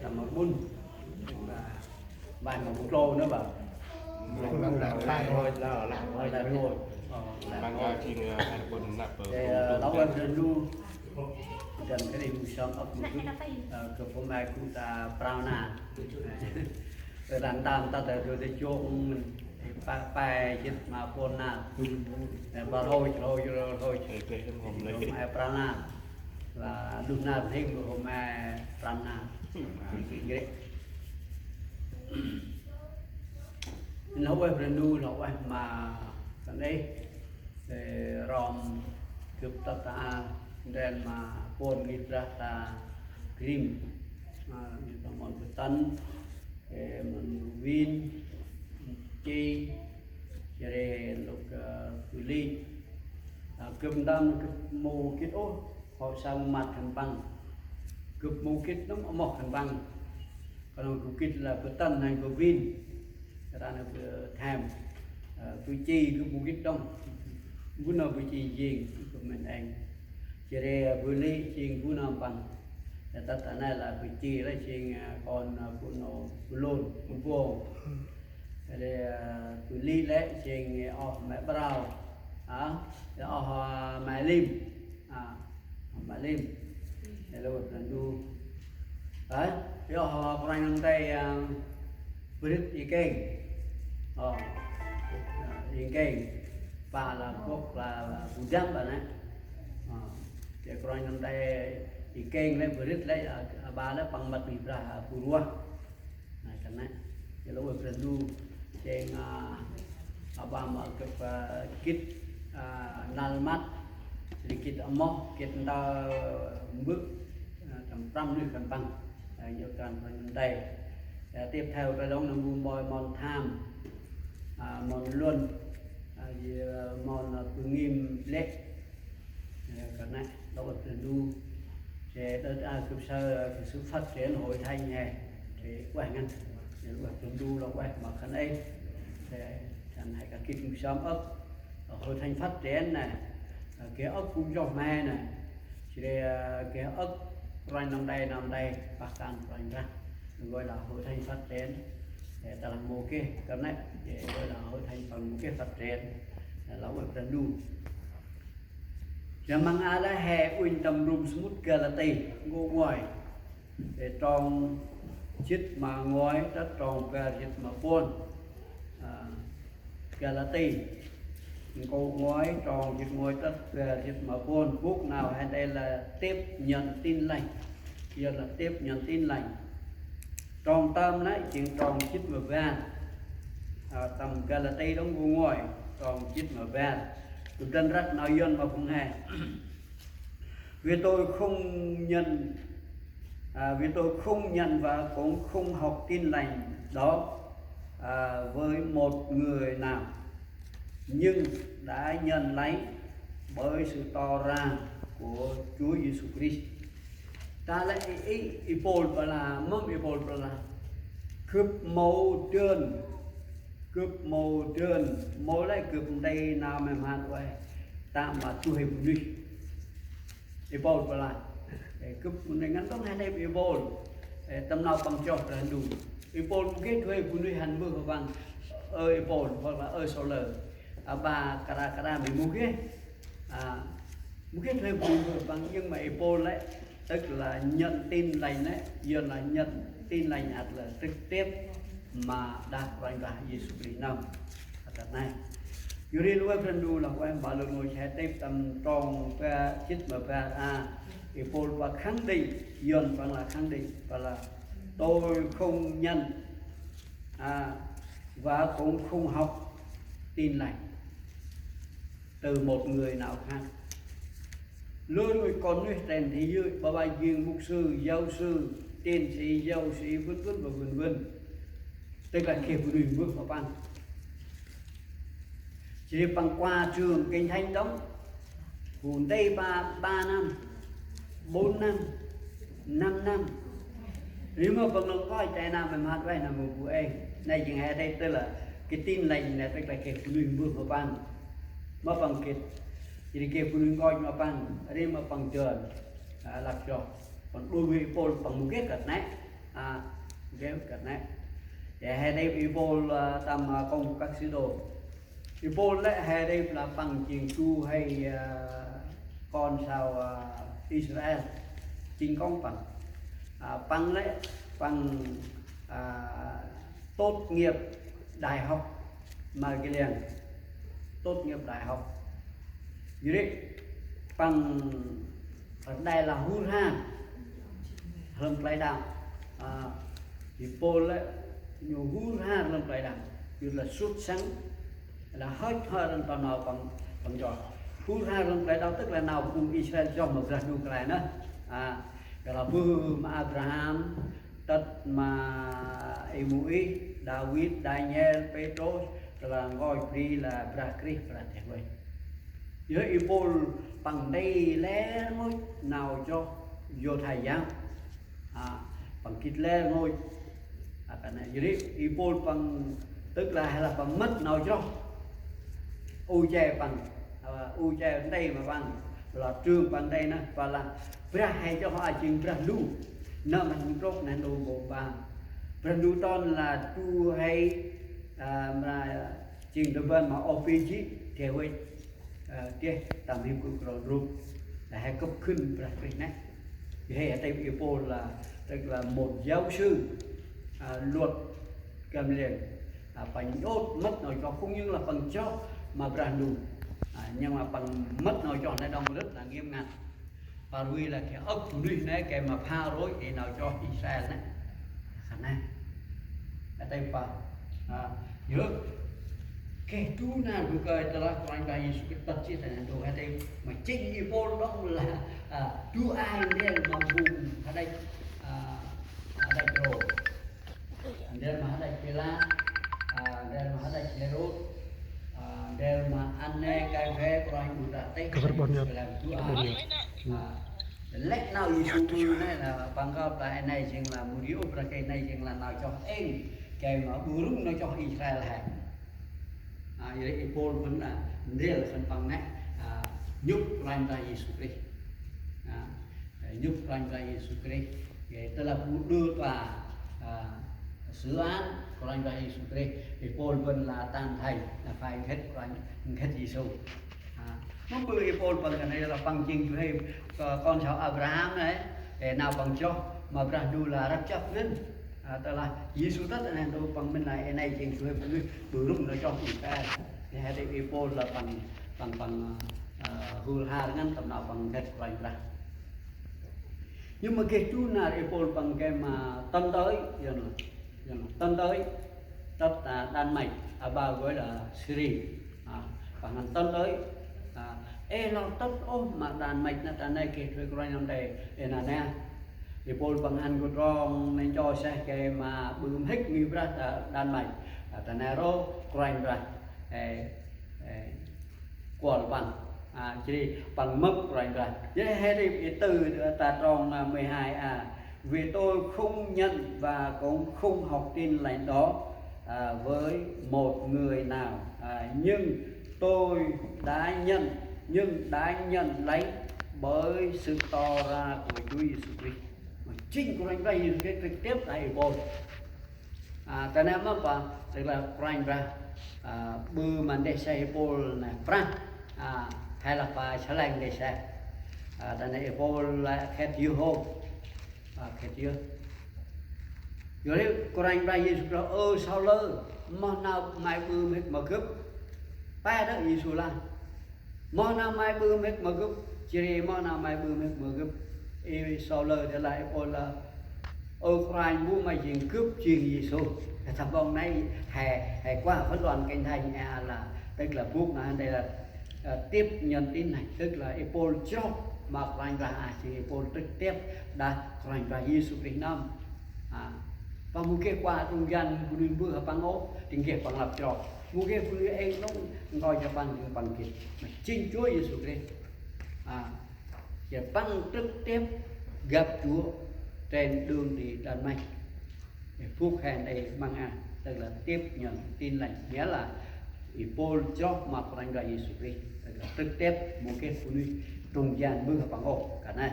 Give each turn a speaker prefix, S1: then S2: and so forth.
S1: tầm một bún vài một lô nữa bảo
S2: Bằng đá phai thôi
S1: rồi là thôi
S2: bằng khi người bồn nạp
S1: để lâu em dần lu dần cái này sớm ấp một chút cơ phong mai cũng ta prao nà rồi đàn tam ta để cho bài chết mà phôn nà và thôi ai prao nà là lúc nào thêm của hôm ai prao nà vậy nấu em lên nu nấu em mà cái đấy để ròm chụp ta đèn mà phôn nghịch ra ta cream như món bột tấn món vin chi để lúc ly cơm đâm cơm mù kết ô họ sang mặt thành băng cơm mù kết nó mọc thành băng còn cơm kết là bột tấn hay bột vin ra nó thèm tôi chi cơm mù kết đông muốn nào chi gì của mình anh chỉ để vừa ly chiên muốn nào bằng ta tại này là vị trí là chiên còn của nó lôn của vô để vị ly lấy chiên mẹ brau mẹ lim mẹ lim để là một lần đu đấy giờ họ còn anh tay vứt đi kênh đi kênh và là cốc là bùn dâm bạn ấy để còn anh tay thì kênh lên vừa đứt lấy ba lớp bằng mặt bị ra phù rua này cái này cái lỗ ở trên du trên ba mà cái kit nal mắt thì kit móc kit ta bước tầm 100 nước cần bằng nhiều cần phần đây tiếp theo cái đó là món tham món luân món từ nghiêm lệ cái này lỗ ở trên du để cơ sở sự phát triển hội thanh này để quay ngăn để lúc chúng đu là quay mà khán ấy để thành hay cả kim sớm ấp hội thanh phát triển này cái ấp cũng cho me này chỉ để cái ấp ranh năm đây bạc can ranh ra gọi là hội thanh phát triển để ta làm một cái này để gọi là hội thanh phần một cái phát triển là quay trần đu Yang ada he uin tam rum smut galati ngô ngoài để tròn chít mà ngói đất tròn về chít mà buôn galati ngô ngói tròn chít ngói đất về chít mà buôn quốc nào hay đây là tiếp nhận tin lành giờ là tiếp nhận tin lành tròn tâm đấy chuyện tròn chít mà về tầm galati đóng ngô ngoài tròn chít mà về tôi chân rất nói dân mà không hề vì tôi không nhận và cũng không học tin lành đó với một người nào nhưng đã nhận lấy bởi sự tỏ ra của Chúa Giêsu Christ ta lại ipol là mâm ipol là cướp màu trơn mỗi lại cướp đây nào mà man vậy ta mà tôi hiểu đi ipol là cướp này ngắn tông hai đây ipol tâm nào bằng cho là đủ ipol cái thuê phụ nữ hành mưa của bạn ipol hoặc là solar bà cara mình mua cái thuê phụ nữ bằng nhưng mà ipol đấy tức là nhận tin lành đấy giờ là nhận tin lành là trực tiếp mà đạt ranh ra Giêsu Christ nào thật này Yuri lúc em đu là em bảo lực ngồi xe tiếp tầm tròn và chít mà và Paul và khẳng định dần vẫn là khẳng định và là tôi không nhận và cũng không học tin lành từ một người nào khác luôn người con người rèn thì dưới bà bài viên mục sư giáo sư tiến sĩ giáo sĩ vân vân và vân vân tức là khi phụ nữ bước vào ban chỉ bằng qua trường kinh thánh đóng hồn đây 3 năm 4 năm 5 năm nếu mà bằng lòng coi trái nào mà hát vậy là một vụ ấy này chẳng hạn đây tức là cái tin lành là tức là khi phụ nữ bước vào ban mà bằng cái chỉ khi phụ nữ coi mà ban ở đây mà bằng trường lạc cho còn đôi với Paul bằng một cái cật này ghé cả này để hai đây Ipol tầm công các sứ đồ Ipol đấy hai đây là bằng chuyện tu hay con sao Israel chính công bằng đấy bằng tốt nghiệp đại học Margilian tốt nghiệp đại học jadi bằng ở đây là Hurhan lâm lại đạo thì Paul ấy nhiều Hurhan lâm lại đạo như là xuất sáng là hết hơn toàn nào bằng giỏi Hurhan lâm lại đạo tức là nào cùng Israel cho một ra đủ cái nữa cái là bơm Abraham tất mà Emui David Daniel Petrus là ngồi đi là Brakri là thế vậy với Ipol bằng đây lẽ ngôi nào cho vô thầy giáo bằng kít lẽ ngôi cái này dưới Ipol bằng tức là hay là bằng mất nào cho u che bằng u che đây mà bằng là trường bằng đây nè và là bra hay cho họ chừng bra lu nợ mình rốt này đồ bộ bằng bra lu ton là tu hay mà chừng đồ bên mà OPG theo vậy kia tạm hiệp của rồi luôn là hai cấp khinh ra cái này thì hệ ở đây Ipol là tức là một giáo sư luật cầm liền phải nhốt mất nói cho không những là bằng cho mà brand đủ nhưng mà bằng mất nói cho này đông rất là nghiêm ngặt và lui là cái ốc của lui này cái mà pha rối thì nào cho Israel này khả năng ở đây phải nhớ cái chú nào vừa coi ta coi bài gì cái tật chia thành đồ hay đây mà chính Ipol đó là chú ai nên mà vùng ở đây rồi đây mà ở đây Pela đây mà ở đây Lerot đây mà anh cái vé của anh đã thấy làm chú ai lách nào Isu này là bằng gấp lại này chính là một điều ra cái này chính là nào cho em cái mà burung nó cho Israel hay jadi Ipol pun dia phần bằng này nhúc ranh ra Yesus Christ nhúc ranh ra Yesus Christ để tức là đưa và xử án của ranh ra Yesus Christ Ipol pun là tan thành là phải hết ranh hết Yesus nó bự Ipol bằng cái này là bằng chừng hay con cháu Abraham này để nào bằng cho mà Brandu là rất chấp đến tức là Yesus tất này đâu bằng bên này này chuyện người bự lúc nó cho chúng ta thì hai đây Ipol là bằng Hurha ngăn tầm nào bằng hết quanh ra nhưng mà cái chú nào Ipol bằng cái mà tân tới tân tới tất là Đan Mạch bao gọi là Syria và ngăn tân tới nó tất ôm mà Đan Mạch nó ta này cái rồi coi năm đây là nè Ipol bằng hành của rong nên cho xe cái mà bơm hết như ra Đan Mạch ta nero quanh ra quần bằng chỉ bằng mức rồi với hết đi từ ta tròn 12 vì tôi không nhận và cũng không học tin lành đó với một người nào nhưng tôi đã nhận lấy bởi sự to ra của Chúa Giêsu Christ chính của anh đây cái trực tiếp tại Ipol cái này mà tức là Frank ra bư mà để xe Ipol này Frank hay là phải sẽ làm để xe tại này Ipol là khét yêu hôn khét yêu rồi Frank ra Giêsu sao lơ mà nào mai bư hết mà cướp ba đó Giêsu là mà nào mai bư hết mà cướp chỉ mà nào mai bư hết mà cướp sao lơ để lại Ipol là Frank bu mà chuyện cướp chuyện Giêsu thằng con này hè qua phân đoàn kênh thành là tức là buộc là đây là tiếp nhận tin này tức là Ipol cho mà Frank ra thì Ipol trực tiếp đã Frank ra Giêsu Christ năm và một cái qua trung gian của đôi bữa bằng ố tình nghiệp bằng lập trò một cái bữa em nó gọi cho bằng kiệt mà chính Chúa Giêsu Christ và bằng trực tiếp gặp Chúa trên đường đi Đan Mạch để phúc hẹn đây mang tức là tiếp nhận tin lành nghĩa là Ipol cho mà Frank ra Giêsu Christ tức là trực tiếp một cái phụ nữ trung gian bữa bằng ố cả này